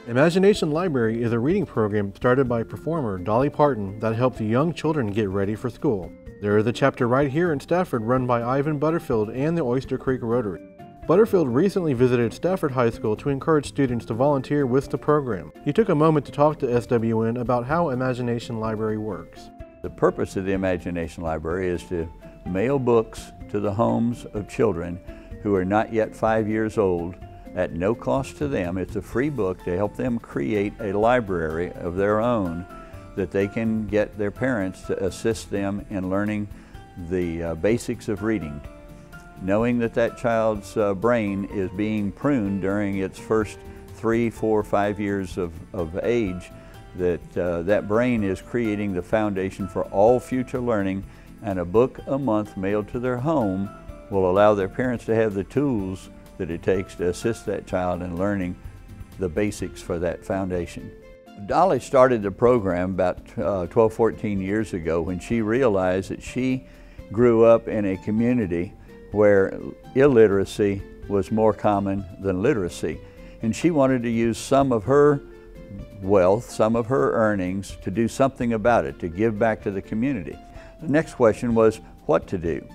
Imagination Library is a reading program started by performer Dolly Parton that helps young children get ready for school. There is a chapter right here in Stafford run by Ivan Butterfield and the Oyster Creek Rotary. Butterfield recently visited Stafford High School to encourage students to volunteer with the program. He took a moment to talk to SWN about how Imagination Library works. The purpose of the Imagination Library is to mail books to the homes of children who are not yet 5 years old at no cost to them. It's a free book to help them create a library of their own that they can get their parents to assist them in learning the basics of reading. Knowing that that child's brain is being pruned during its first 3, 4, 5 years of age, that brain is creating the foundation for all future learning, and a book a month mailed to their home will allow their parents to have the tools that it takes to assist that child in learning the basics for that foundation. Dolly started the program about 12, 14 years ago when she realized that she grew up in a community where illiteracy was more common than literacy. And she wanted to use some of her wealth, some of her earnings, to do something about it, to give back to the community. The next question was what to do.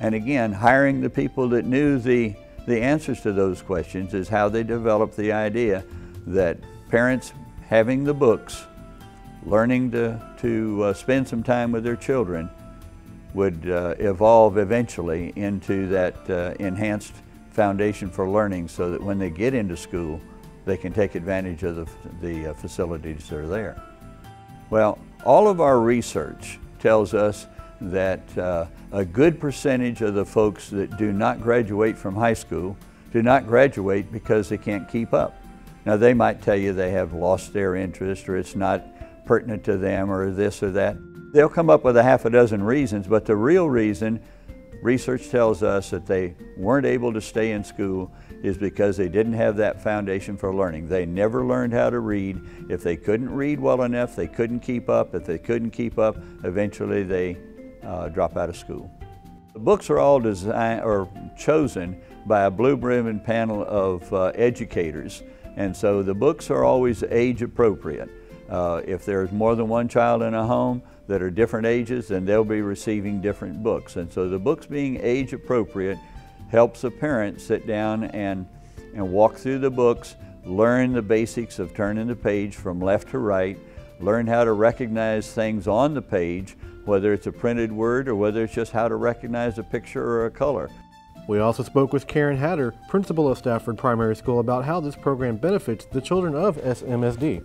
And again, hiring the people that knew the answers to those questions is how they developed the idea that parents having the books, learning to spend some time with their children, would evolve eventually into that enhanced foundation for learning, so that when they get into school, they can take advantage of the facilities that are there. Well, all of our research tells us that a good percentage of the folks that do not graduate from high school do not graduate because they can't keep up. Now, they might tell you they have lost their interest, or it's not pertinent to them, or this or that. They'll come up with a half a dozen reasons, but the real reason, research tells us, that they weren't able to stay in school is because they didn't have that foundation for learning. They never learned how to read. If they couldn't read well enough, they couldn't keep up. If they couldn't keep up, eventually they drop out of school. The books are all designed or chosen by a blue-ribbon panel of educators, and so the books are always age appropriate. If there's more than one child in a home that are different ages, then they'll be receiving different books. And so the books being age appropriate helps the parents sit down and walk through the books, learn the basics of turning the page from left to right, learn how to recognize things on the page, whether it's a printed word or whether it's just how to recognize a picture or a color. We also spoke with Karen Hatter, principal of Stafford Primary School, about how this program benefits the children of SMSD.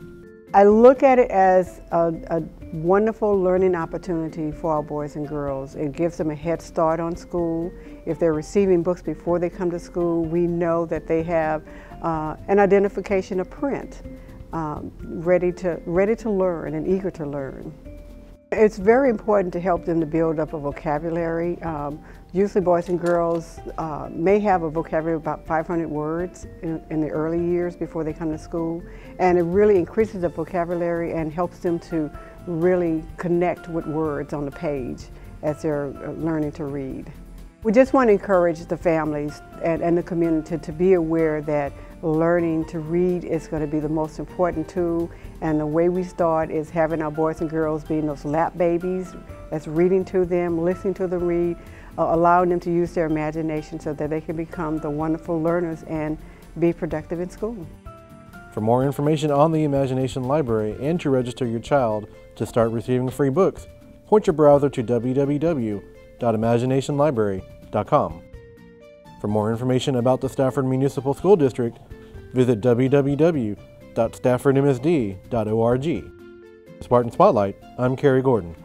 I look at it as a wonderful learning opportunity for our boys and girls. It gives them a head start on school. If they're receiving books before they come to school, we know that they have an identification of print, ready to learn and eager to learn. It's very important to help them to build up a vocabulary. Usually boys and girls may have a vocabulary of about 500 words in the early years before they come to school, and it really increases the vocabulary and helps them to really connect with words on the page as they're learning to read. We just want to encourage the families and the community to be aware that learning to read is going to be the most important tool, and the way we start is having our boys and girls being those lap babies, that's reading to them, listening to them read, allowing them to use their imagination so that they can become the wonderful learners and be productive in school. For more information on the Imagination Library and to register your child to start receiving free books, point your browser to www.imaginationlibrary.com. For more information about the Stafford Municipal School District, visit www.staffordmsd.org. Spartan Spotlight, I'm Cary Gordon.